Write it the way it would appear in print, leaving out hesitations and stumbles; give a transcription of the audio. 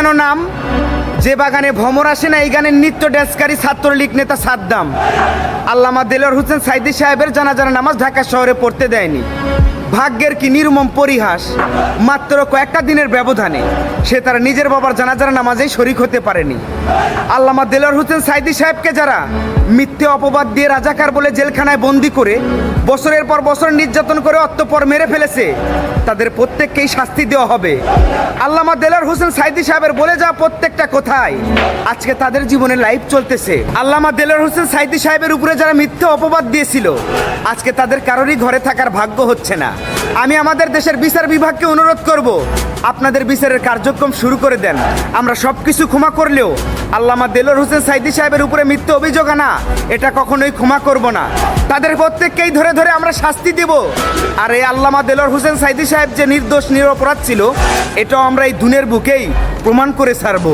যেন নাম, যে বাগানে ভ্রমর আসে না, এই গানের নিত্য ড্যান্সকারী ছাত্রলীগ নেতা সাদ্দাম। আল্লামা দেলোয়ার হোসেন সাইদী সাহেবের জানাজার নামাজ ঢাকা শহরে পড়তে দেয়নি। ভাগ্যের কি নির্মম পরিহাস, মাত্র কয়েকটা দিনের ব্যবধানে সে তার নিজের বাবার জানাজার নামাজেই শরিক হতে পারেনি। আল্লামা দেলোয়ার হোসেন সাইদী সাহেবকে যারা মিথ্যে অপবাদ দিয়ে রাজাকার বলে জেলখানায় বন্দি করে বছরের পর বছর নির্যাতন করে অতঃপর মেরে ফেলেছে, তাদের প্রত্যেককেই শাস্তি দেওয়া হবে। আল্লামা দেলোয়ার হোসেন সাইদী সাহেবের বলে যাওয়া প্রত্যেকটা কথাই আজকে তাদের জীবনে লাইভ চলতেছে। আল্লামা দেলোয়ার হোসেন সাইদী সাহেবের উপরে যারা মিথ্যে অপবাদ দিয়েছিল, আজকে তাদের কারোরই ঘরে থাকার ভাগ্য হচ্ছে না। আমি আমাদের দেশের বিচার বিভাগকে অনুরোধ করব, আপনাদের বিচারের কার্যক্রম শুরু করে দেন। আমরা সব কিছু ক্ষমা করলেও আল্লামা দেলোয়ার হোসেন সাইদী সাহেবের উপরে মিথ্যে অভিযোগ আনা, এটা কখনোই ক্ষমা করব না। তাদের প্রত্যেককেই ধরে ধরে আমরা শাস্তি দেব। আর এই আল্লামা দেলোয়ার হোসেন সাইদী সাহেব যে নির্দোষ নিরপরাধ ছিল, এটাও আমরা এই দুনিয়ার বুকেই প্রমাণ করে ছাড়ব।